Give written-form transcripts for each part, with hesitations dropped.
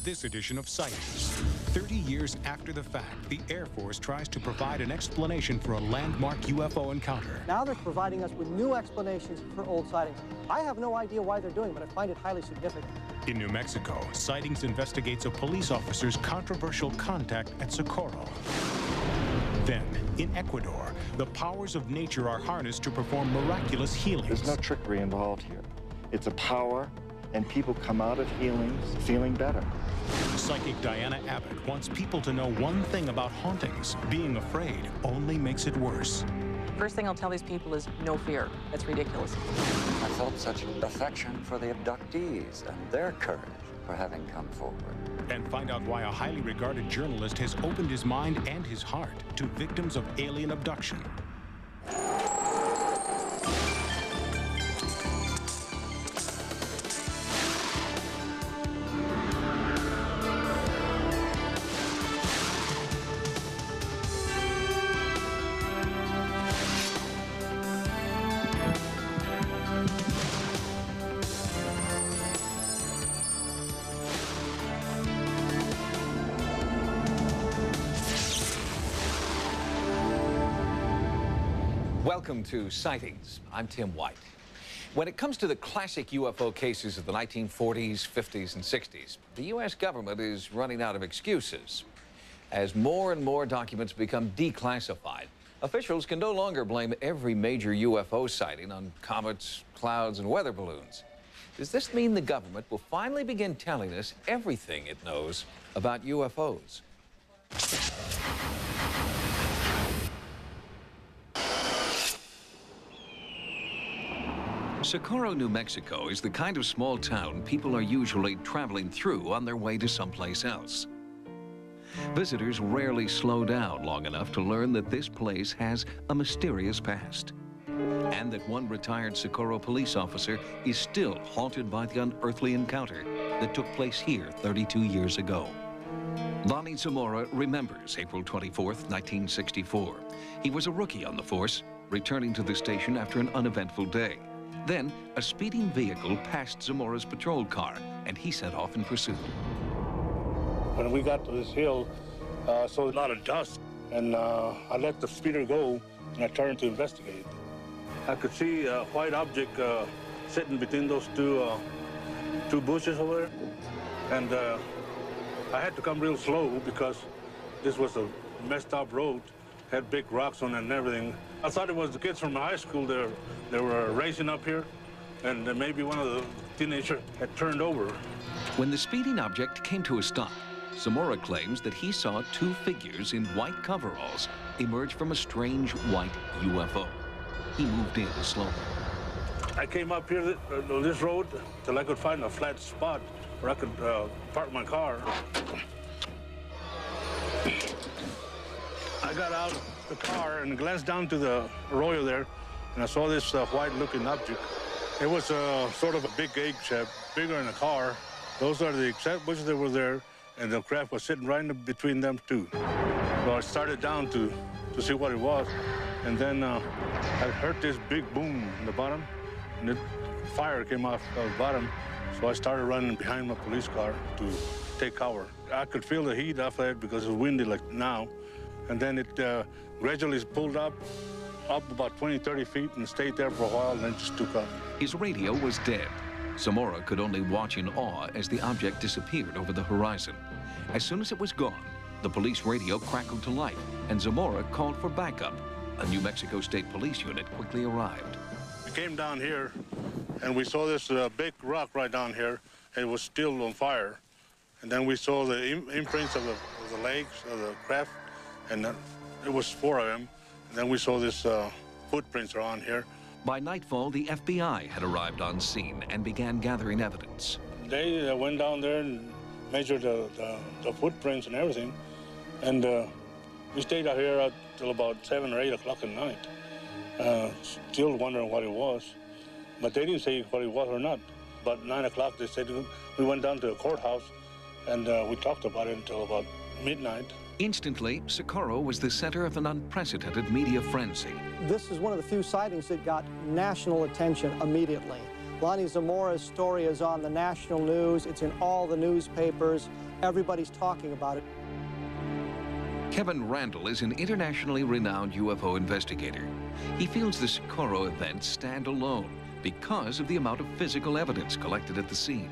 this edition of Sightings. 30 years after the fact, the Air Force tries to provide an explanation for a landmark UFO encounter. Now they're providing us with new explanations for old sightings. I have no idea why they're doing it, but I find it highly significant. In New Mexico, Sightings investigates a police officer's controversial contact at Socorro. Then, in Ecuador, the powers of nature are harnessed to perform miraculous healings. There's no trickery involved here. It's a power, and people come out of healings feeling better. Psychic Diana Abbott wants people to know one thing about hauntings. Being afraid only makes it worse. First thing I'll tell these people is no fear. That's ridiculous. I felt such affection for the abductees and their courage for having come forward. And find out why a highly regarded journalist has opened his mind and his heart to victims of alien abduction. Welcome to Sightings. I'm Tim White. When it comes to the classic UFO cases of the 1940s, 50s, and 60s, the U.S. government is running out of excuses. As more and more documents become declassified, officials can no longer blame every major UFO sighting on comets, clouds, and weather balloons. Does this mean the government will finally begin telling us everything it knows about UFOs? Socorro, New Mexico is the kind of small town people are usually traveling through on their way to someplace else. Visitors rarely slow down long enough to learn that this place has a mysterious past, and that one retired Socorro police officer is still haunted by the unearthly encounter that took place here 32 years ago. Lonnie Zamora remembers April 24th, 1964. He was a rookie on the force, returning to the station after an uneventful day. Then, a speeding vehicle passed Zamora's patrol car, and he set off in pursuit. When we got to this hill, I saw a lot of dust, and I let the speeder go, and I turned to investigate. I could see a white object sitting between those two bushes over there, and I had to come real slow because this was a messed up road, had big rocks on it and everything. I thought it was the kids from the high school. They were racing up here, and maybe one of the teenagers had turned over. When the speeding object came to a stop, Zamora claims that he saw two figures in white coveralls emerge from a strange white UFO. He moved in slowly. I came up here on this road till I could find a flat spot where I could park my car. I got out the car and glanced down to the arroyo there, and I saw this white-looking object. It was sort of a big egg shape, bigger than a car. Those are the exact bushes that were there, and the craft was sitting right in between them two. So I started down to see what it was, and then I heard this big boom in the bottom, and the fire came off the bottom. So I started running behind my police car to take cover. I could feel the heat off that because it was windy like now. And then it gradually pulled up about 20, 30 feet and stayed there for a while and then just took off. His radio was dead. Zamora could only watch in awe as the object disappeared over the horizon. As soon as it was gone, the police radio crackled to life, and Zamora called for backup. A New Mexico State Police unit quickly arrived. We came down here, and we saw this big rock right down here. It was still on fire. And then we saw the imprints of the legs of the craft, and it was 4 of them. And then we saw this footprints around here. By nightfall, the FBI had arrived on scene and began gathering evidence. They went down there and measured the footprints and everything. And we stayed out here till about 7 or 8 o'clock at night, still wondering what it was. But they didn't say what it was or not. About 9 o'clock, they said we went down to the courthouse, and we talked about it until about midnight. Instantly, Socorro was the center of an unprecedented media frenzy. This is one of the few sightings that got national attention immediately. Lonnie Zamora's story is on the national news. It's in all the newspapers. Everybody's talking about it. Kevin Randall is an internationally renowned UFO investigator. He feels the Socorro events stand alone because of the amount of physical evidence collected at the scene.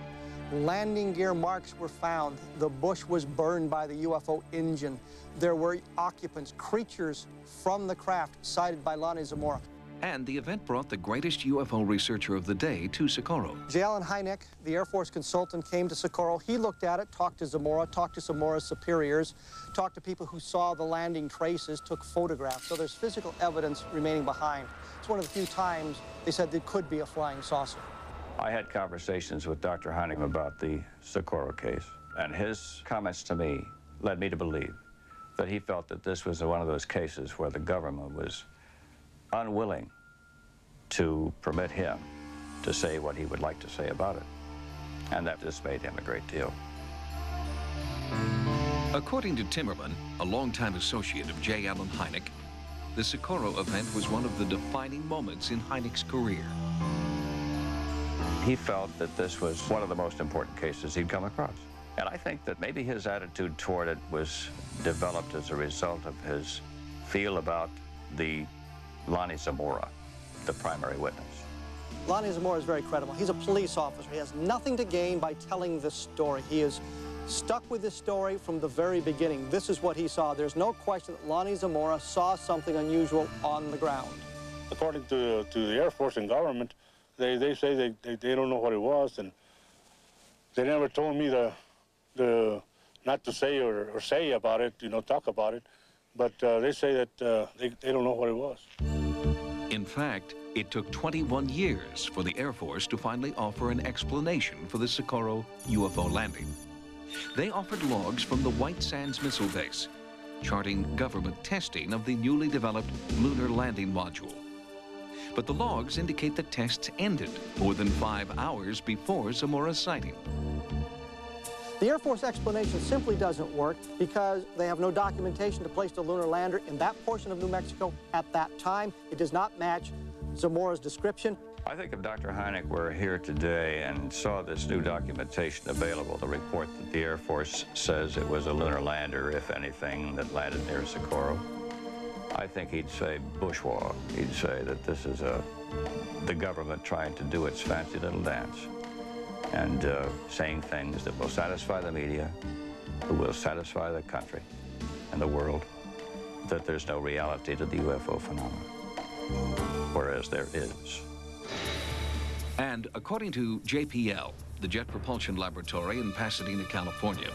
Landing gear marks were found. The bush was burned by the UFO engine. There were occupants, creatures from the craft sighted by Lonnie Zamora. And the event brought the greatest UFO researcher of the day to Socorro. J. Allen Hynek, the Air Force consultant, came to Socorro. He looked at it, talked to Zamora, talked to Zamora's superiors, talked to people who saw the landing traces, took photographs. So there's physical evidence remaining behind. It's one of the few times they said there could be a flying saucer. I had conversations with Dr. Hynek about the Socorro case, and his comments to me led me to believe that he felt that this was one of those cases where the government was unwilling to permit him to say what he would like to say about it, and that dismayed him a great deal. According to Timmerman, a longtime associate of J. Allen Hynek, the Socorro event was one of the defining moments in Hynek's career. He felt that this was one of the most important cases he'd come across. And I think that maybe his attitude toward it was developed as a result of his feel about the Lonnie Zamora, the primary witness. Lonnie Zamora is very credible. He's a police officer. He has nothing to gain by telling this story. He is stuck with this story from the very beginning. This is what he saw. There's no question that Lonnie Zamora saw something unusual on the ground. According to the Air Force and government, they say they don't know what it was, and they never told me not to say or say about it, you know, talk about it, but they say that they don't know what it was. In fact, it took 21 years for the Air Force to finally offer an explanation for the Socorro UFO landing. They offered logs from the White Sands Missile Base, charting government testing of the newly developed lunar landing module. But the logs indicate that tests ended more than 5 hours before Zamora's sighting. The Air Force explanation simply doesn't work because they have no documentation to place the lunar lander in that portion of New Mexico at that time. It does not match Zamora's description. I think if Dr. Hynek were here today and saw this new documentation available, the report that the Air Force says it was a lunar lander, if anything, that landed near Socorro, I think he'd say bourgeois. He'd say that this is the government trying to do its fancy little dance and saying things that will satisfy the media, that will satisfy the country and the world, that there's no reality to the UFO phenomenon, whereas there is. And according to JPL, the Jet Propulsion Laboratory in Pasadena, California,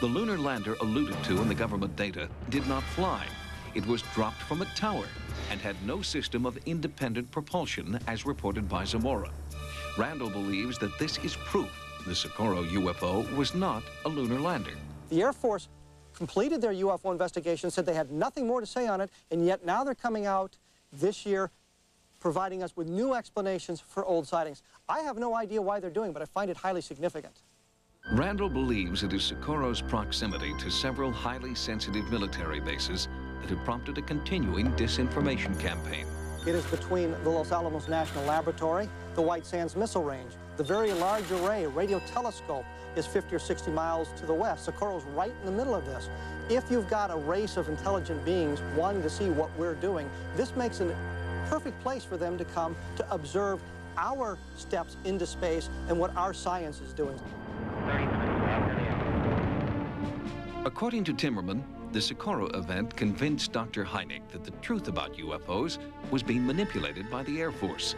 the lunar lander alluded to in the government data did not fly. It was dropped from a tower and had no system of independent propulsion as reported by Zamora. Randall believes that this is proof the Socorro UFO was not a lunar lander. The Air Force completed their UFO investigation, said they had nothing more to say on it, and yet now they're coming out this year providing us with new explanations for old sightings. I have no idea why they're doing it, but I find it highly significant. Randall believes it is Socorro's proximity to several highly sensitive military bases that have prompted a continuing disinformation campaign. It is between the Los Alamos National Laboratory, the White Sands Missile Range. The Very Large Array radio telescope is 50 or 60 miles to the west. Socorro's right in the middle of this. If you've got a race of intelligent beings wanting to see what we're doing, this makes a perfect place for them to come to observe our steps into space and what our science is doing. According to Timmerman, the Socorro event convinced Dr. Hynek that the truth about UFOs was being manipulated by the Air Force.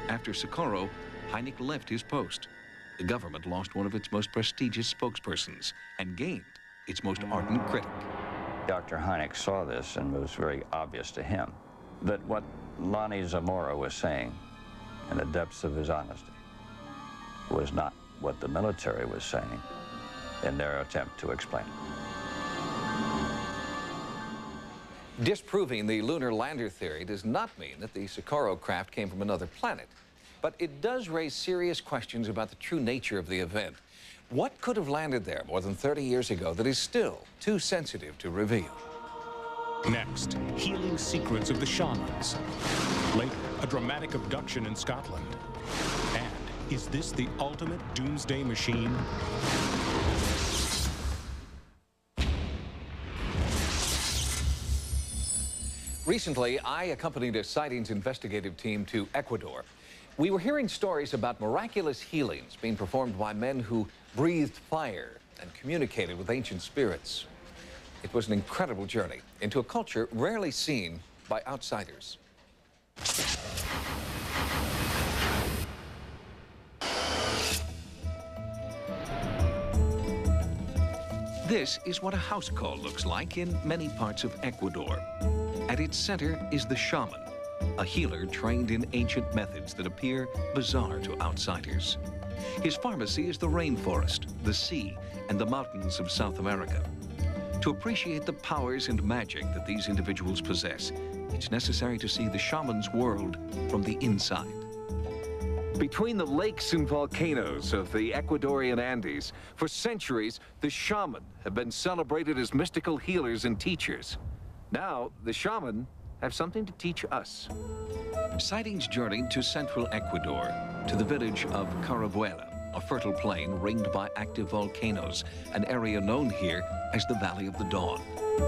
After Socorro, Hynek left his post. The government lost one of its most prestigious spokespersons and gained its most ardent critic. Dr. Hynek saw this, and it was very obvious to him that what Lonnie Zamora was saying in the depths of his honesty was not what the military was saying in their attempt to explain it. Disproving the lunar lander theory does not mean that the Socorro craft came from another planet, but it does raise serious questions about the true nature of the event. What could have landed there more than 30 years ago that is still too sensitive to reveal? Next, healing secrets of the shamans. Later, a dramatic abduction in Scotland. And is this the ultimate doomsday machine? Recently, I accompanied a Sightings investigative team to Ecuador. We were hearing stories about miraculous healings being performed by men who breathed fire and communicated with ancient spirits. It was an incredible journey into a culture rarely seen by outsiders. This is what a house call looks like in many parts of Ecuador. At its center is the shaman, a healer trained in ancient methods that appear bizarre to outsiders. His pharmacy is the rainforest, the sea, and the mountains of South America. To appreciate the powers and magic that these individuals possess, it's necessary to see the shaman's world from the inside. Between the lakes and volcanoes of the Ecuadorian Andes, for centuries, the shaman have been celebrated as mystical healers and teachers. Now, the shaman have something to teach us. Sightings journeyed to central Ecuador, to the village of Carabuela, a fertile plain ringed by active volcanoes, an area known here as the Valley of the Dawn.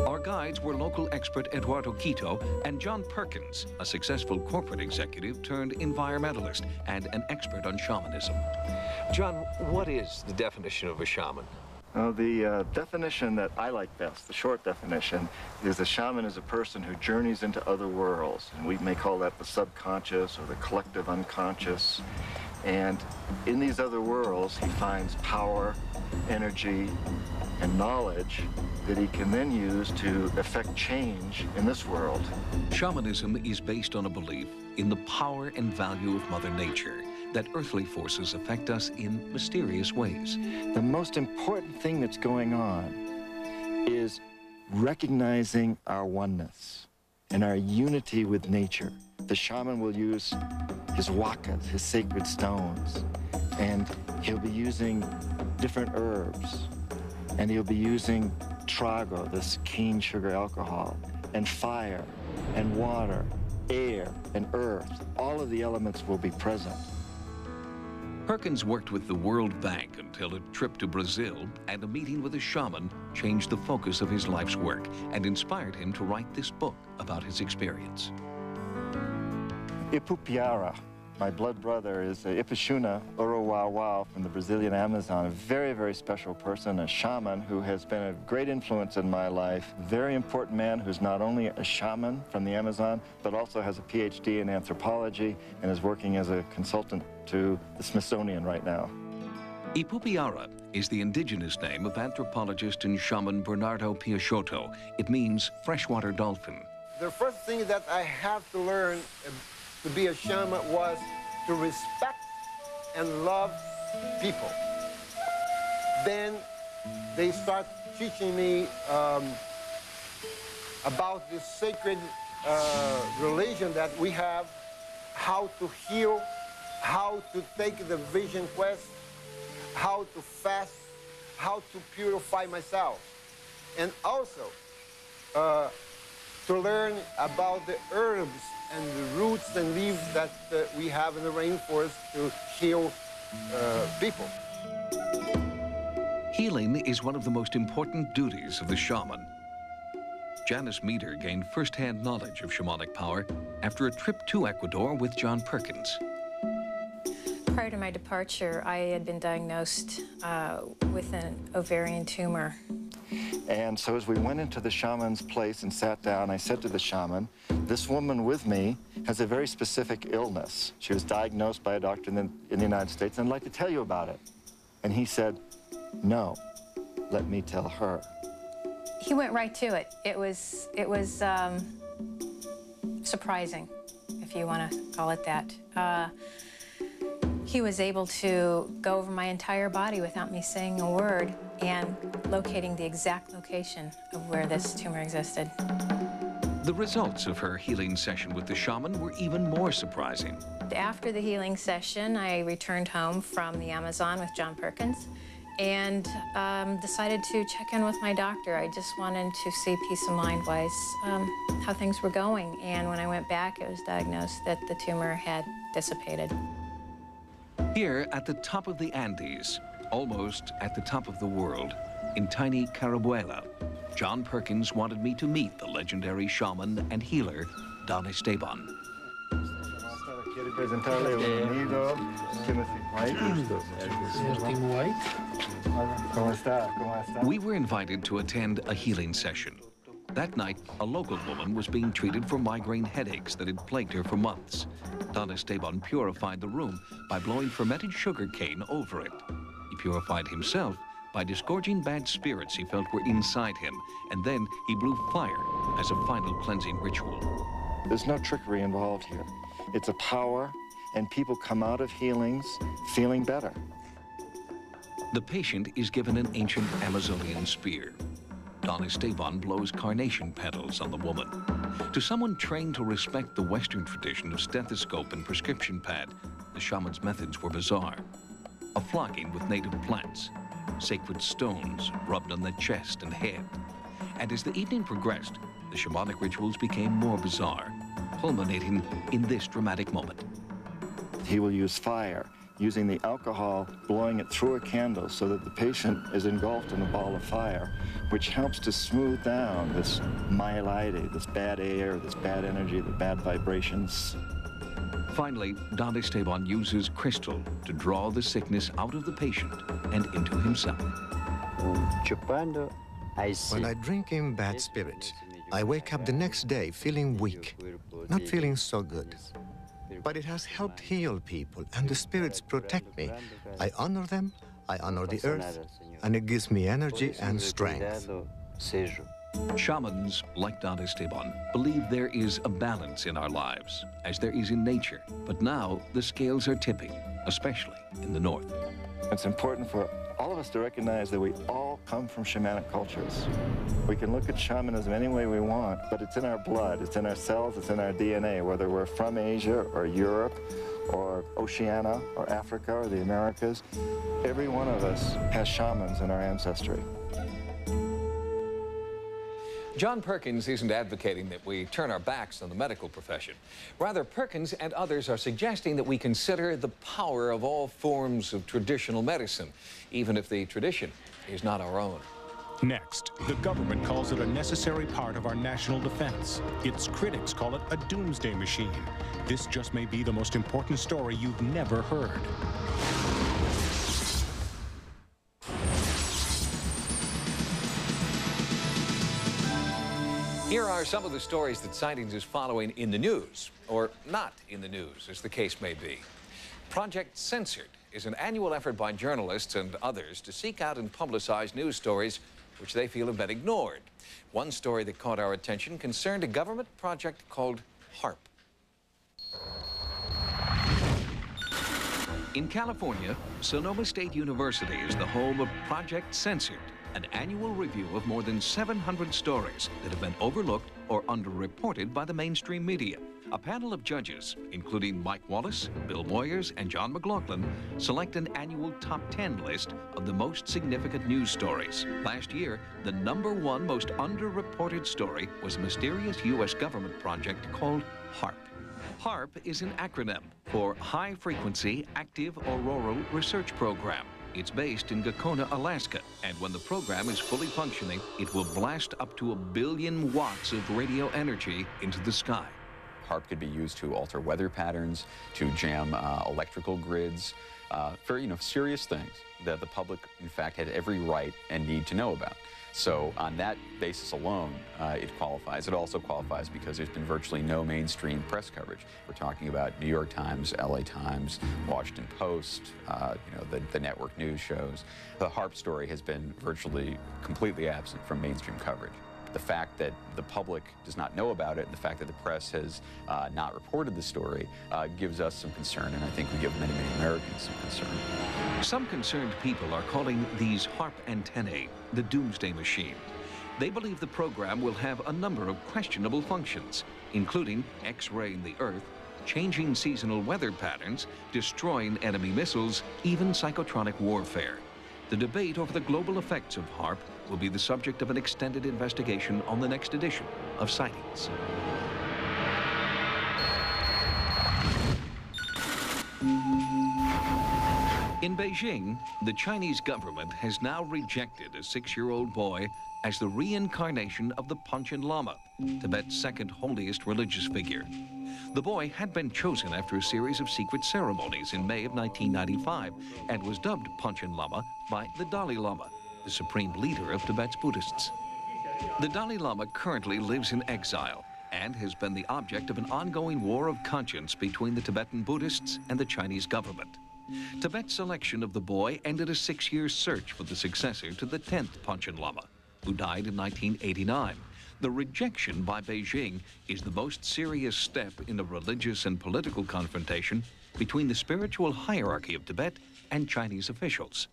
Our guides were local expert Eduardo Quito and John Perkins, a successful corporate executive turned environmentalist and an expert on shamanism. John, what is the definition of a shaman? The definition that I like best, the short definition, is a shaman is a person who journeys into other worlds. And we may call that the subconscious or the collective unconscious. And in these other worlds, he finds power, energy, and knowledge that he can then use to effect change in this world. Shamanism is based on a belief in the power and value of Mother Nature, that earthly forces affect us in mysterious ways. The most important thing that's going on is recognizing our oneness and our unity with nature. The shaman will use his wakas, his sacred stones, and he'll be using different herbs, and he'll be using trago, this cane sugar alcohol, and fire, and water, air, and earth. All of the elements will be present. Perkins worked with the World Bank until a trip to Brazil and a meeting with a shaman changed the focus of his life's work and inspired him to write this book about his experience. Ipupiara, my blood brother, is Ipishuna Orowawao from the Brazilian Amazon, a very, very special person, a shaman who has been a great influence in my life. Very important man who's not only a shaman from the Amazon, but also has a PhD in anthropology and is working as a consultant to the Smithsonian right now. Ipupiara is the indigenous name of anthropologist and shaman Bernardo Peixoto. It means freshwater dolphin. The first thing that I have to learn to be a shaman was to respect and love people. Then they start teaching me about this sacred religion that we have, how to heal, how to take the vision quest, how to fast, how to purify myself, and also to learn about the herbs and the roots and leaves that we have in the rainforest to heal people. Healing is one of the most important duties of the shaman. Janice Meader gained first-hand knowledge of shamanic power after a trip to Ecuador with John Perkins. Prior to my departure, I had been diagnosed with an ovarian tumor. And so as we went into the shaman's place and sat down, I said to the shaman, this woman with me has a very specific illness. She was diagnosed by a doctor in the United States, and I'd like to tell you about it. And he said, no, let me tell her. He went right to it. It was surprising, if you want to call it that. He was able to go over my entire body without me saying a word and locating the exact location of where this tumor existed. The results of her healing session with the shaman were even more surprising. After the healing session, I returned home from the Amazon with John Perkins and decided to check in with my doctor. I just wanted to see peace of mind-wise how things were going. And when I went back, it was diagnosed that the tumor had dissipated. Here at the top of the Andes, almost at the top of the world, in tiny Carabuela, John Perkins wanted me to meet the legendary shaman and healer, Don Esteban. We were invited to attend a healing session. That night, a local woman was being treated for migraine headaches that had plagued her for months. Don Esteban purified the room by blowing fermented sugar cane over it. He purified himself by disgorging bad spirits he felt were inside him, and then he blew fire as a final cleansing ritual. There's no trickery involved here. It's a power, and people come out of healings feeling better. The patient is given an ancient Amazonian spear. Don Esteban blows carnation petals on the woman. To someone trained to respect the Western tradition of stethoscope and prescription pad, the shaman's methods were bizarre. A flogging with native plants, sacred stones rubbed on the chest and head. And as the evening progressed, the shamanic rituals became more bizarre, culminating in this dramatic moment. He will use fire, using the alcohol, blowing it through a candle so that the patient is engulfed in a ball of fire, which helps to smooth down this myelite, this bad air, this bad energy, the bad vibrations. Finally, Don Esteban uses crystal to draw the sickness out of the patient and into himself. When I drink in bad spirits, I wake up the next day feeling weak, not feeling so good. But it has helped heal people, and the spirits protect me. I honor them, I honor the earth, and it gives me energy and strength. Shamans, like Don Esteban, believe there is a balance in our lives, as there is in nature. But now, the scales are tipping, especially in the north. It's important for all of us to recognize that we all come from shamanic cultures. We can look at shamanism any way we want, but it's in our blood, it's in our cells, it's in our DNA, whether we're from Asia or Europe or Oceania or Africa or the Americas. Every one of us has shamans in our ancestry. John Perkins isn't advocating that we turn our backs on the medical profession. Rather, Perkins and others are suggesting that we consider the power of all forms of traditional medicine, even if the tradition is not our own. Next, the government calls it a necessary part of our national defense. Its critics call it a doomsday machine. This just may be the most important story you've never heard. Here are some of the stories that Sightings is following in the news, or not in the news, as the case may be. Project Censored is an annual effort by journalists and others to seek out and publicize news stories which they feel have been ignored. One story that caught our attention concerned a government project called HARP. In California, Sonoma State University is the home of Project Censored, an annual review of more than 700 stories that have been overlooked or underreported by the mainstream media. A panel of judges, including Mike Wallace, Bill Moyers, and John McLaughlin, select an annual top 10 list of the most significant news stories. Last year, the #1 most underreported story was a mysterious U.S. government project called HARP. HARP is an acronym for High Frequency Active Auroral Research Program. It's based in Gakona, Alaska, and when the program is fully functioning, it will blast up to 1 billion watts of radio energy into the sky. HARP could be used to alter weather patterns, to jam electrical grids, for serious things that the public, in fact, had every right and need to know about. So on that basis alone, it qualifies. It also qualifies because there's been virtually no mainstream press coverage. We're talking about New York Times, LA Times, Washington Post, the network news shows. The HARP story has been virtually completely absent from mainstream coverage. The fact that the public does not know about it, and the fact that the press has not reported the story, gives us some concern, and I think we give many, many Americans some concern. Some concerned people are calling these HARP antennae the doomsday machine. They believe the program will have a number of questionable functions, including X-raying the Earth, changing seasonal weather patterns, destroying enemy missiles, even psychotronic warfare. The debate over the global effects of HARP will be the subject of an extended investigation on the next edition of Sightings. In Beijing, the Chinese government has now rejected a 6-year-old boy as the reincarnation of the Panchen Lama, Tibet's second holiest religious figure. The boy had been chosen after a series of secret ceremonies in May of 1995 and was dubbed Panchen Lama by the Dalai Lama, the supreme leader of Tibet's Buddhists. The Dalai Lama currently lives in exile and has been the object of an ongoing war of conscience between the Tibetan Buddhists and the Chinese government. Tibet's selection of the boy ended a 6-year search for the successor to the 10th Panchen Lama, who died in 1989. The rejection by Beijing is the most serious step in a religious and political confrontation between the spiritual hierarchy of Tibet and Chinese officials.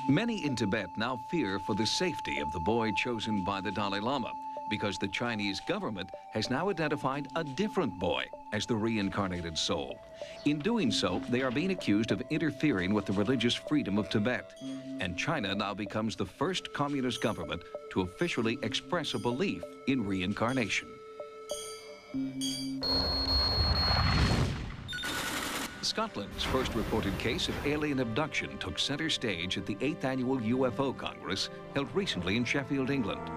Many in Tibet now fear for the safety of the boy chosen by the Dalai Lama, because the Chinese government has now identified a different boy as the reincarnated soul. In doing so, they are being accused of interfering with the religious freedom of Tibet. And China now becomes the first communist government to officially express a belief in reincarnation. Scotland's first reported case of alien abduction took center stage at the 8th Annual UFO Congress held recently in Sheffield, England.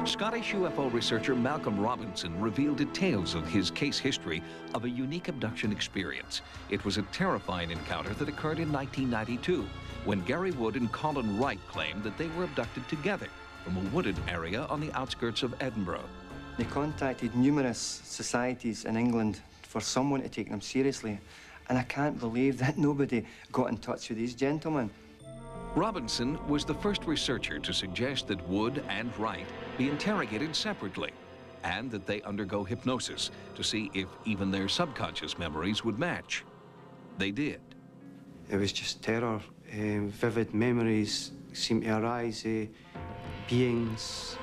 Scottish UFO researcher Malcolm Robinson revealed details of his case history of a unique abduction experience. It was a terrifying encounter that occurred in 1992 when Gary Wood and Colin Wright claimed that they were abducted together from a wooded area on the outskirts of Edinburgh. They contacted numerous societies in England for someone to take them seriously, and I can't believe that nobody got in touch with these gentlemen. Robinson was the first researcher to suggest that Wood and Wright be interrogated separately and that they undergo hypnosis to see if even their subconscious memories would match. They did. It was just terror. Vivid memories seemed to arise. Beings,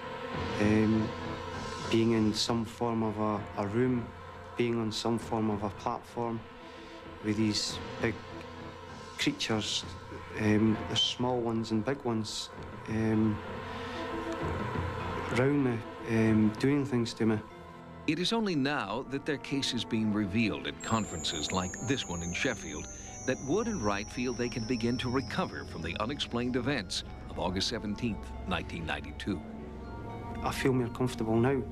being in some form of a room, being on some form of a platform with these big creatures. There's small ones and big ones around me, doing things to me. It is only now that their case is being revealed at conferences like this one in Sheffield that Wood and Wright feel they can begin to recover from the unexplained events of August 17th, 1992. I feel more comfortable now,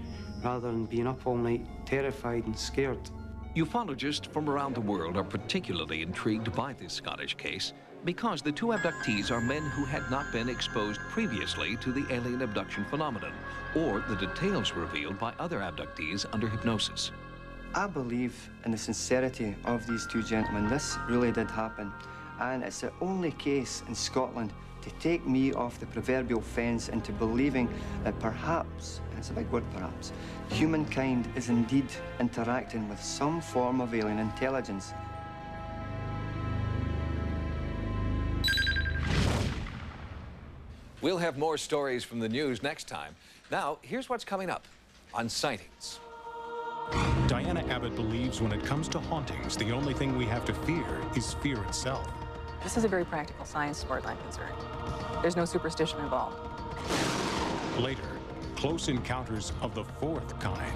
rather than being up all night, terrified and scared. Ufologists from around the world are particularly intrigued by this Scottish case because the two abductees are men who had not been exposed previously to the alien abduction phenomenon or the details revealed by other abductees under hypnosis. I believe in the sincerity of these two gentlemen. This really did happen, and it's the only case in Scotland to take me off the proverbial fence into believing that perhaps, and it's a big word perhaps, humankind is indeed interacting with some form of alien intelligence. We'll have more stories from the news next time. Now, here's what's coming up on Sightings. Diana Abbott believes when it comes to hauntings, the only thing we have to fear is fear itself. This is a very practical science as far as I'm concerned. There's no superstition involved. Later, close encounters of the fourth kind.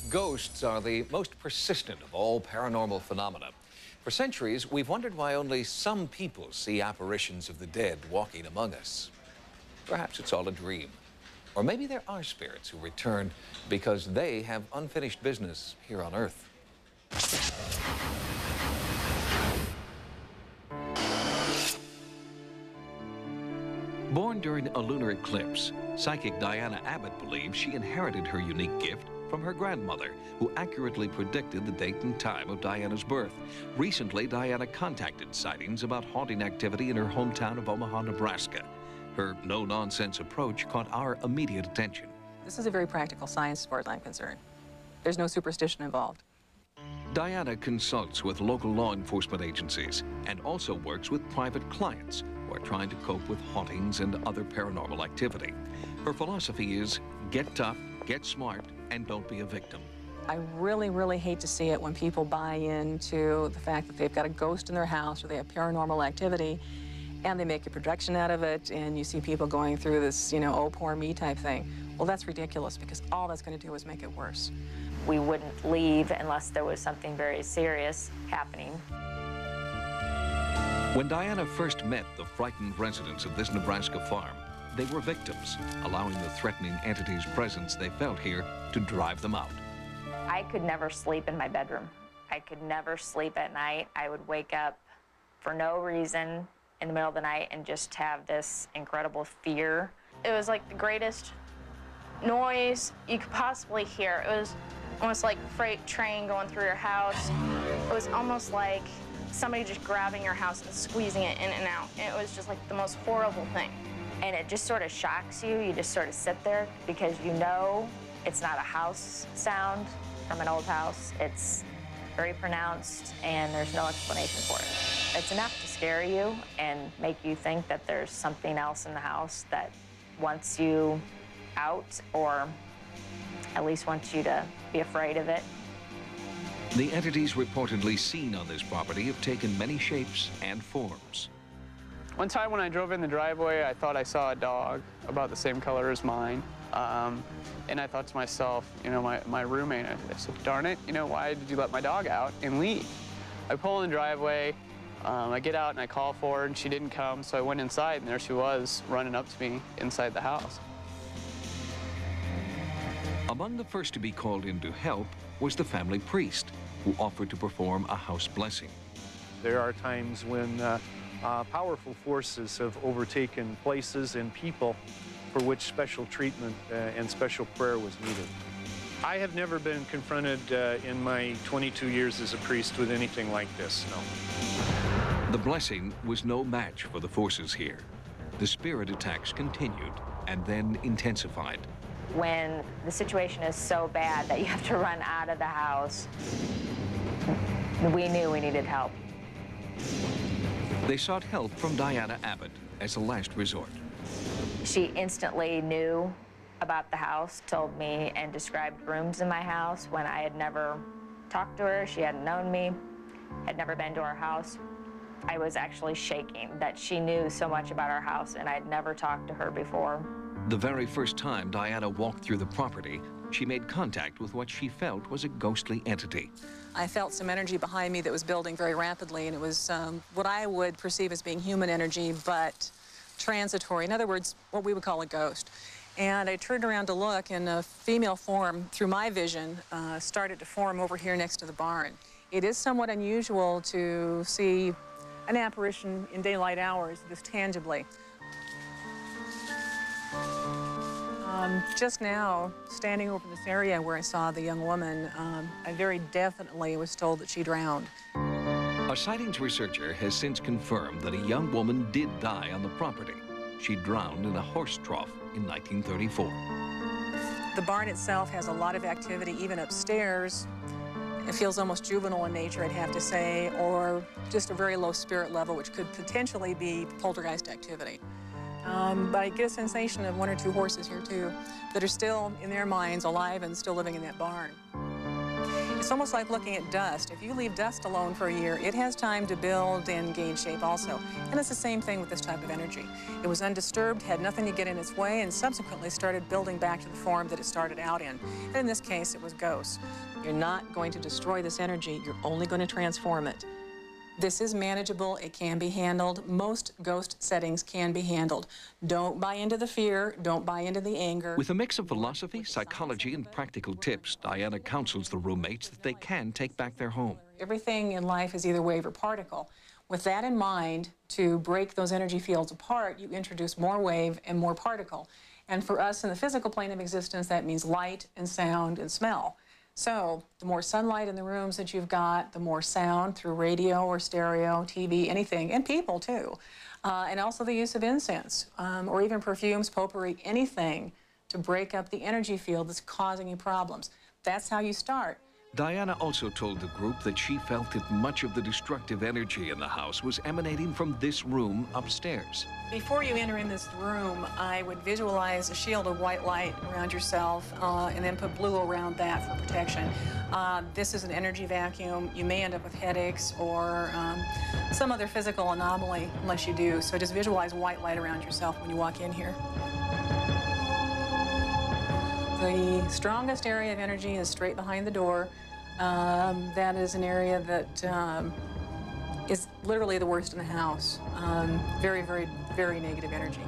Ghosts are the most persistent of all paranormal phenomena. For centuries, we've wondered why only some people see apparitions of the dead walking among us. Perhaps it's all a dream. Or maybe there are spirits who return because they have unfinished business here on Earth. Born during a lunar eclipse, psychic Diana Abbott believes she inherited her unique gift from her grandmother, who accurately predicted the date and time of Diana's birth. Recently, Diana contacted Sightings about haunting activity in her hometown of Omaha, Nebraska. Her no-nonsense approach caught our immediate attention. This is a very practical science as far as I'm concerned. There's no superstition involved. Diana consults with local law enforcement agencies and also works with private clients who are trying to cope with hauntings and other paranormal activity. Her philosophy is get tough, get smart, and don't be a victim. I really, really hate to see it when people buy into the fact that they've got a ghost in their house or they have paranormal activity and they make a production out of it, and you see people going through this, oh, poor me type thing. Well, that's ridiculous, because all that's going to do is make it worse. we wouldn't leave unless there was something very serious happening. When Diana first met the frightened residents of this Nebraska farm, they were victims, allowing the threatening entity's presence they felt here to drive them out. I could never sleep in my bedroom. I could never sleep at night. I would wake up for no reason in the middle of the night and just have this incredible fear. It was like the greatest noise you could possibly hear. It was almost like a freight train going through your house. It was almost like somebody just grabbing your house and squeezing it in and out. It was just like the most horrible thing. And it just sort of shocks you. You just sort of sit there because you know it's not a house sound from an old house. It's very pronounced and there's no explanation for it. It's enough to scare you and make you think that there's something else in the house that wants you out, or at least wants you to be afraid of it. The entities reportedly seen on this property have taken many shapes and forms. One time when I drove in the driveway, I thought I saw a dog about the same color as mine. And I thought to myself, you know, my roommate, I said, darn it, you know, why did you let my dog out and leave? I pull in the driveway, I get out and I call for her and she didn't come, so I went inside and there she was running up to me inside the house. Among the first to be called in to help was the family priest, who offered to perform a house blessing. There are times when powerful forces have overtaken places and people for which special treatment and special prayer was needed. I have never been confronted in my 22 years as a priest with anything like this, no. The blessing was no match for the forces here. The spirit attacks continued and then intensified. When the situation is so bad that you have to run out of the house, we knew we needed help. They sought help from Diana Abbott as a last resort. She instantly knew about the house, told me and described rooms in my house when I had never talked to her. She hadn't known me, had never been to our house. I was actually shaking that she knew so much about our house and I'd never talked to her before. The very first time Diana walked through the property, she made contact with what she felt was a ghostly entity. I felt some energy behind me that was building very rapidly, and it was what I would perceive as being human energy, but transitory. In other words, what we would call a ghost. And I turned around to look, and a female form, through my vision, started to form over here next to the barn. It is somewhat unusual to see an apparition in daylight hours this tangibly. Just now, standing over this area where I saw the young woman, I very definitely was told that she drowned. A sightings researcher has since confirmed that a young woman did die on the property. She drowned in a horse trough in 1934. The barn itself has a lot of activity, even upstairs. It feels almost juvenile in nature, I'd have to say, or just a very low spirit level, which could potentially be poltergeist activity. But I get a sensation of 1 or 2 horses here, too, that are still, in their minds, alive and still living in that barn. It's almost like looking at dust. If you leave dust alone for a year, it has time to build and gain shape also. And it's the same thing with this type of energy. It was undisturbed, had nothing to get in its way, and subsequently started building back to the form that it started out in. And in this case, it was ghosts. You're not going to destroy this energy, you're only going to transform it. This is manageable, it can be handled. Most ghost settings can be handled. Don't buy into the fear, don't buy into the anger. With a mix of philosophy, psychology, and practical tips, Diana counsels the roommates that they can take back their home. Everything in life is either wave or particle. With that in mind, to break those energy fields apart, you introduce more wave and more particle. And for us in the physical plane of existence, that means light and sound and smell. So the more sunlight in the rooms that you've got, the more sound through radio or stereo, TV, anything, and people too. And also the use of incense or even perfumes, potpourri, anything to break up the energy field that's causing you problems. That's how you start. Diana also told the group that she felt that much of the destructive energy in the house was emanating from this room upstairs. Before you enter in this room, I would visualize a shield of white light around yourself and then put blue around that for protection. This is an energy vacuum. You may end up with headaches or some other physical anomaly unless you do. So just visualize white light around yourself when you walk in here. The strongest area of energy is straight behind the door. That is an area that is literally the worst in the house. Very, very, very negative energy.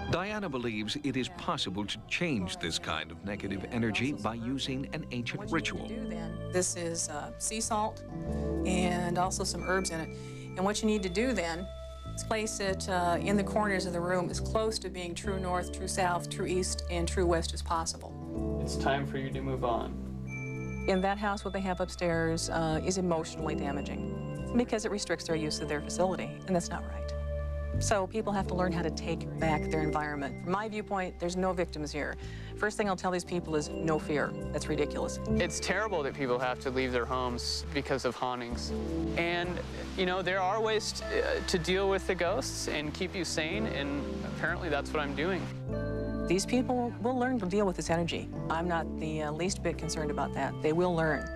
Diana believes it is possible to change this kind of negative energy by using an ancient ritual. This is sea salt and also some herbs in it. And what you need to do then is place it in the corners of the room as close to being true north, true south, true east, and true west as possible. It's time for you to move on. In that house, what they have upstairs is emotionally damaging because it restricts their use of their facility, and that's not right. So people have to learn how to take back their environment. From my viewpoint, there's no victims here. First thing I'll tell these people is no fear. That's ridiculous. It's terrible that people have to leave their homes because of hauntings. And, you know, there are ways to deal with the ghosts and keep you sane, and apparently that's what I'm doing. These people will learn to deal with this energy. I'm not the least bit concerned about that. They will learn.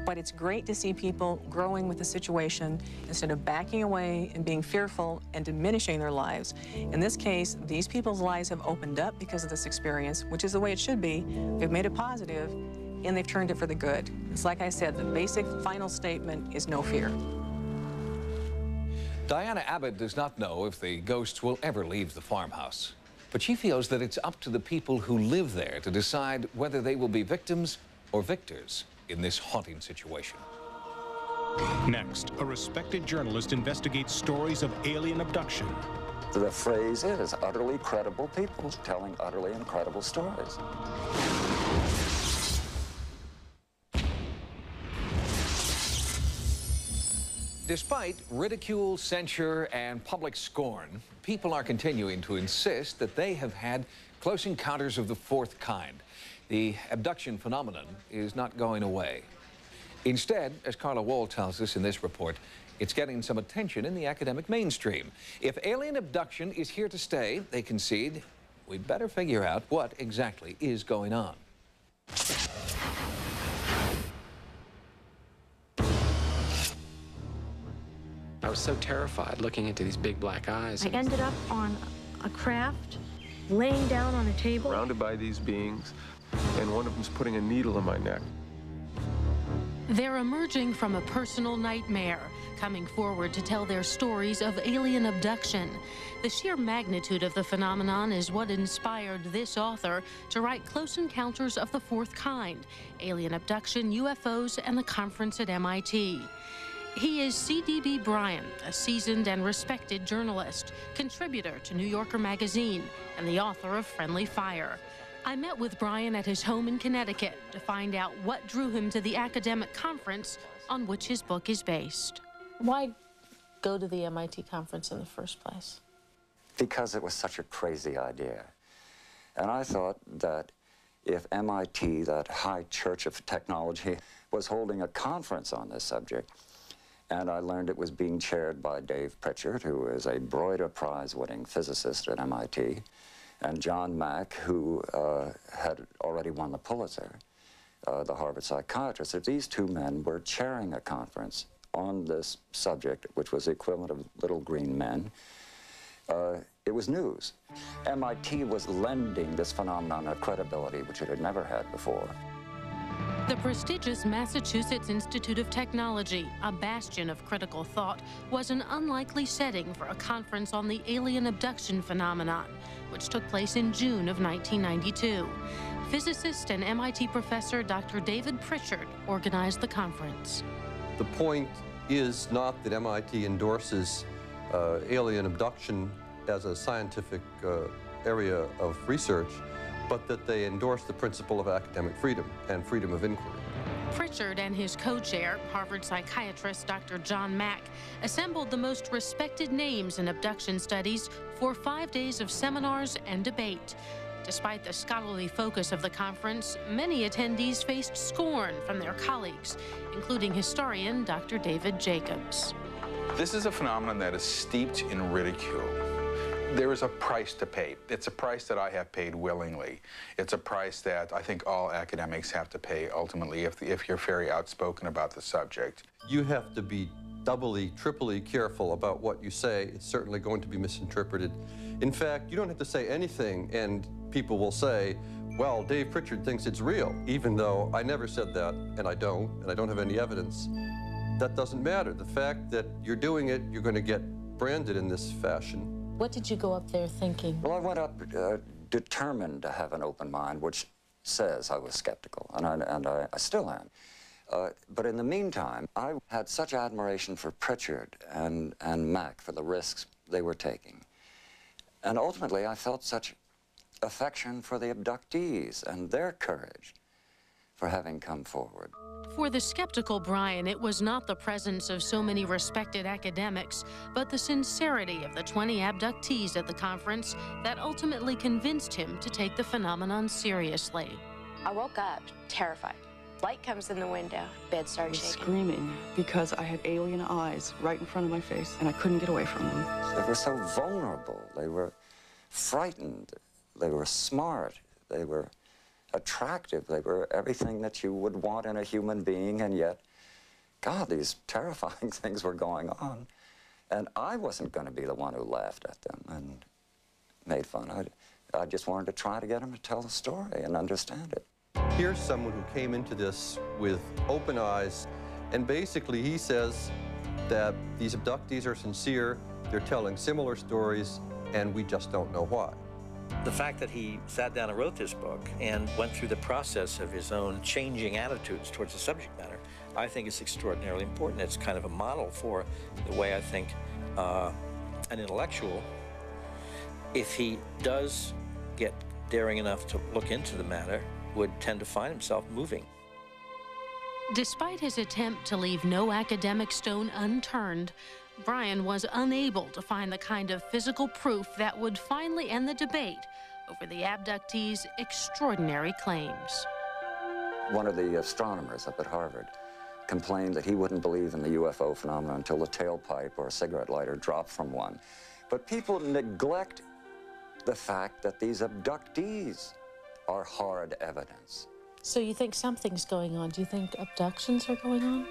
But it's great to see people growing with the situation instead of backing away and being fearful and diminishing their lives. In this case, these people's lives have opened up because of this experience, which is the way it should be. They've made it positive, and they've turned it for the good. It's like I said, the basic final statement is no fear. Diana Abbott does not know if the ghosts will ever leave the farmhouse. But she feels that it's up to the people who live there to decide whether they will be victims or victors in this haunting situation. Next, a respected journalist investigates stories of alien abduction. The phrase is utterly credible people telling utterly incredible stories. Despite ridicule, censure, and public scorn, people are continuing to insist that they have had close encounters of the fourth kind. The abduction phenomenon is not going away. Instead, as Carla Wall tells us in this report, it's getting some attention in the academic mainstream. If alien abduction is here to stay, they concede, we'd better figure out what exactly is going on. I was so terrified looking into these big black eyes. I ended up on a craft, laying down on a table. Surrounded by these beings, and one of them's putting a needle in my neck. They're emerging from a personal nightmare, coming forward to tell their stories of alien abduction. The sheer magnitude of the phenomenon is what inspired this author to write Close Encounters of the Fourth Kind, Alien Abduction, UFOs, and the Conference at MIT. He is C.D.B. Bryant, a seasoned and respected journalist, contributor to New Yorker magazine, and the author of Friendly Fire. I met with Brian at his home in Connecticut to find out what drew him to the academic conference on which his book is based. Why go to the MIT conference in the first place? Because it was such a crazy idea. And I thought that if MIT, that high church of technology, was holding a conference on this subject, and I learned it was being chaired by Dave Pritchard, who is a Broida Prize-winning physicist at MIT, and John Mack, who had already won the Pulitzer, the Harvard psychiatrist. If these two men were chairing a conference on this subject, which was the equivalent of Little Green Men, it was news. MIT was lending this phenomenon a credibility which it had never had before. The prestigious Massachusetts Institute of Technology, a bastion of critical thought, was an unlikely setting for a conference on the alien abduction phenomenon, which took place in June of 1992. Physicist and MIT professor Dr. David Pritchard organized the conference. The point is not that MIT endorses alien abduction as a scientific area of research, but that they endorse the principle of academic freedom and freedom of inquiry. Pritchard and his co-chair, Harvard psychiatrist Dr. John Mack, assembled the most respected names in abduction studies for 5 days of seminars and debate. Despite the scholarly focus of the conference, many attendees faced scorn from their colleagues, including historian Dr. David Jacobs. This is a phenomenon that is steeped in ridicule. There is a price to pay. It's a price that I have paid willingly. It's a price that I think all academics have to pay ultimately if you're very outspoken about the subject. You have to be doubly, triply careful about what you say. It's certainly going to be misinterpreted. In fact, you don't have to say anything and people will say, well, Dave Pritchard thinks it's real, even though I never said that, and I don't have any evidence. That doesn't matter. The fact that you're doing it, you're going to get branded in this fashion. What did you go up there thinking? Well, I went up determined to have an open mind, which says I was skeptical, and I still am. But in the meantime, I had such admiration for Pritchard and Mack for the risks they were taking. And ultimately, I felt such affection for the abductees and their courage for having come forward. For the skeptical Brian, it was not the presence of so many respected academics, but the sincerity of the 20 abductees at the conference that ultimately convinced him to take the phenomenon seriously. I woke up terrified. Light comes in the window, bed started shaking. Screaming because I had alien eyes right in front of my face and I couldn't get away from them. They were so vulnerable. They were frightened. They were smart. They were attractive. They were everything that you would want in a human being, and yet, God, these terrifying things were going on. And I wasn't going to be the one who laughed at them and made fun. I just wanted to try to get them to tell the story and understand it. Here's someone who came into this with open eyes, and basically he says that these abductees are sincere, they're telling similar stories, and we just don't know why. The fact that he sat down and wrote this book and went through the process of his own changing attitudes towards the subject matter, I think is extraordinarily important. It's kind of a model for the way I think an intellectual, if he does get daring enough to look into the matter, would tend to find himself moving. Despite his attempt to leave no academic stone unturned, Brian was unable to find the kind of physical proof that would finally end the debate over the abductees' extraordinary claims. One of the astronomers up at Harvard complained that he wouldn't believe in the UFO phenomenon until the tailpipe or a cigarette lighter dropped from one. But people neglect the fact that these abductees are hard evidence. So you think something's going on? Do you think abductions are going on?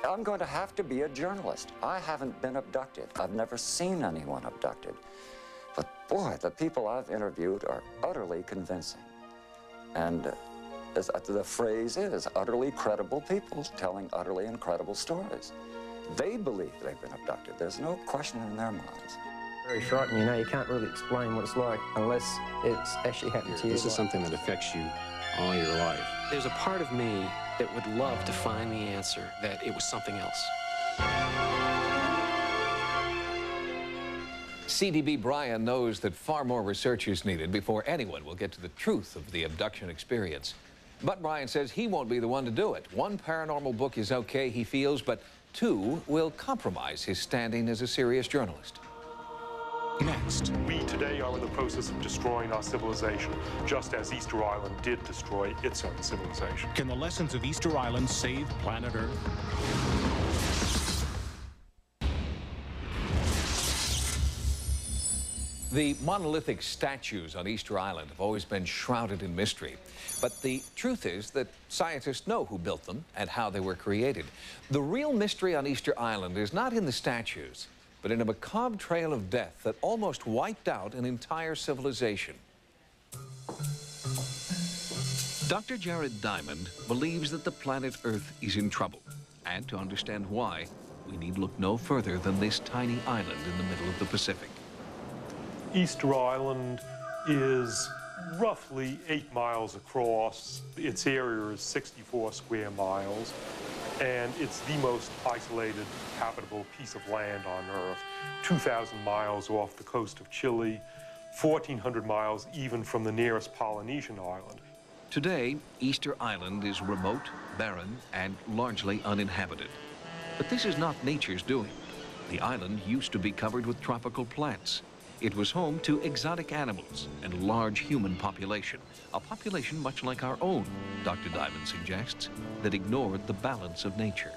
I'm going to have to be a journalist. I haven't been abducted. I've never seen anyone abducted. But boy, the people I've interviewed are utterly convincing. And as the phrase is, utterly credible people telling utterly incredible stories. They believe they've been abducted. There's no question in their minds. Very frightening, you know, you can't really explain what it's like unless it's actually happened to you. This is something that affects you all your life. There's a part of me that would love to find the answer, that it was something else. CDB Brian knows that far more research is needed before anyone will get to the truth of the abduction experience. But Brian says he won't be the one to do it. One paranormal book is okay, he feels, but two will compromise his standing as a serious journalist. Next. We today are in the process of destroying our civilization, just as Easter Island did destroy its own civilization. Can the lessons of Easter Island save planet Earth? The monolithic statues on Easter Island have always been shrouded in mystery. But the truth is that scientists know who built them and how they were created. The real mystery on Easter Island is not in the statues, but in a macabre trail of death that almost wiped out an entire civilization. Dr. Jared Diamond believes that the planet Earth is in trouble. And to understand why, we need look no further than this tiny island in the middle of the Pacific. Easter Island is roughly 8 miles across. Its area is 64 square miles, and it's the most isolated, habitable piece of land on Earth. 2,000 miles off the coast of Chile, 1,400 miles even from the nearest Polynesian island. Today, Easter Island is remote, barren, and largely uninhabited. But this is not nature's doing. The island used to be covered with tropical plants. It was home to exotic animals and a large human population, a population much like our own, Dr. Diamond suggests, that ignored the balance of nature.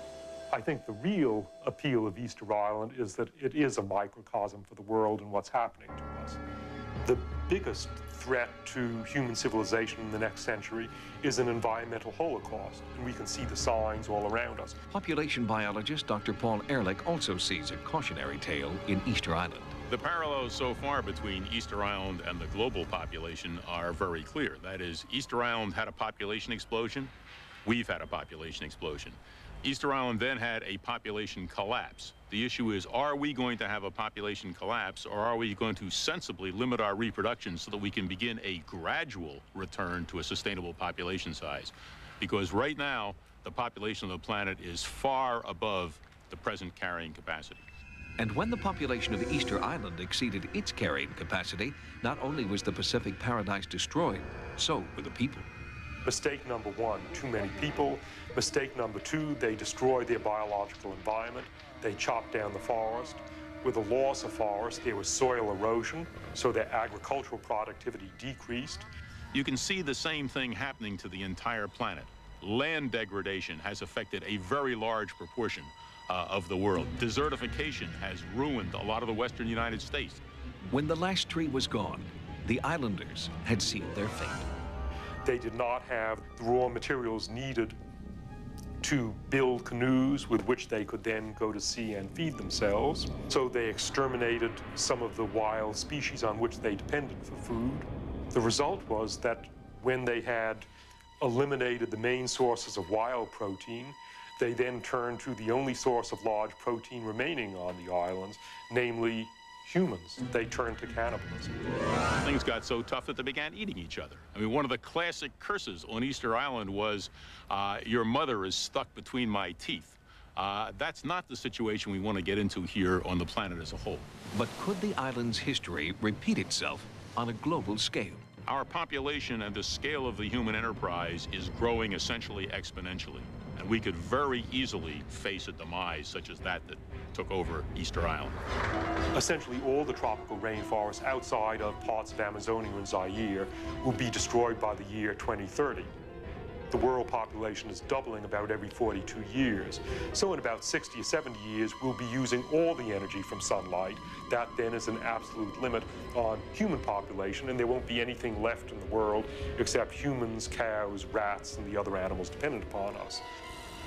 I think the real appeal of Easter Island is that it is a microcosm for the world and what's happening to us. The biggest threat to human civilization in the next century is an environmental holocaust, and we can see the signs all around us. Population biologist Dr. Paul Ehrlich also sees a cautionary tale in Easter Island. The parallels so far between Easter Island and the global population are very clear. That is, Easter Island had a population explosion. We've had a population explosion. Easter Island then had a population collapse. The issue is, are we going to have a population collapse, or are we going to sensibly limit our reproduction so that we can begin a gradual return to a sustainable population size? Because right now, the population of the planet is far above the present carrying capacity. And when the population of Easter Island exceeded its carrying capacity, not only was the Pacific paradise destroyed, so were the people. Mistake number one, too many people. Mistake number two, they destroyed their biological environment. They chopped down the forest. With the loss of forest, there was soil erosion, so their agricultural productivity decreased. You can see the same thing happening to the entire planet. Land degradation has affected a very large proportion of the world. Desertification has ruined a lot of the western United States. When the last tree was gone, the islanders had sealed their fate. They did not have the raw materials needed to build canoes with which they could then go to sea and feed themselves. So they exterminated some of the wild species on which they depended for food. The result was that when they had eliminated the main sources of wild protein, they then turned to the only source of large protein remaining on the islands, namely humans. They turned to cannibalism. Things got so tough that they began eating each other. I mean, one of the classic curses on Easter Island was, your mother is stuck between my teeth. That's not the situation we want to get into here on the planet as a whole. But could the island's history repeat itself on a global scale? Our population and the scale of the human enterprise is growing essentially exponentially. And we could very easily face a demise such as that took over Easter Island. Essentially, all the tropical rainforests outside of parts of Amazonia and Zaire will be destroyed by the year 2030. The world population is doubling about every 42 years. So in about 60 or 70 years, we'll be using all the energy from sunlight. That then is an absolute limit on human population, and there won't be anything left in the world except humans, cows, rats, and the other animals dependent upon us.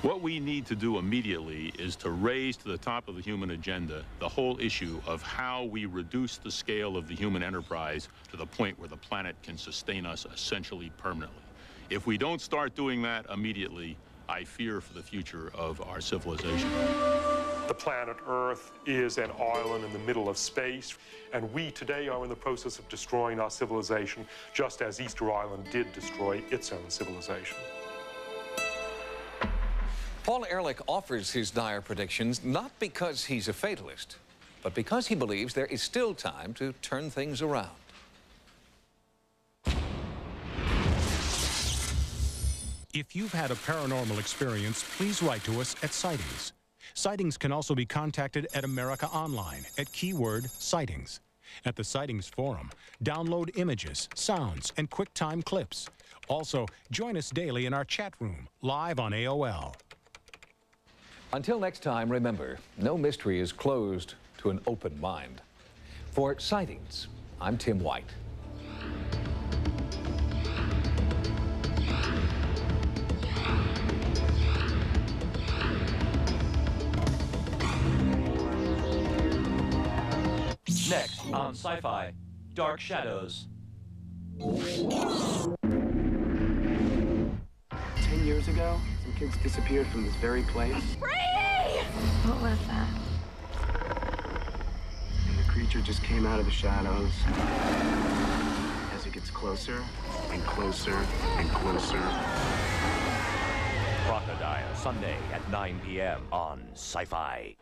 What we need to do immediately is to raise to the top of the human agenda the whole issue of how we reduce the scale of the human enterprise to the point where the planet can sustain us essentially permanently. If we don't start doing that immediately, I fear for the future of our civilization. The planet Earth is an island in the middle of space, and we today are in the process of destroying our civilization, just as Easter Island did destroy its own civilization. Paul Ehrlich offers his dire predictions not because he's a fatalist, but because he believes there is still time to turn things around. If you've had a paranormal experience, please write to us at Sightings. Sightings can also be contacted at America Online at keyword Sightings. At the Sightings Forum, download images, sounds, and QuickTime clips. Also, join us daily in our chat room, live on AOL. Until next time, remember, no mystery is closed to an open mind. For Sightings, I'm Tim White. Next on Sci-Fi, Dark Shadows. 10 years ago, some kids disappeared from this very place. Brady! What was that? And the creature just came out of the shadows. As it gets closer and closer and closer. Crocodile, Sunday at 9 p.m. on Sci-Fi.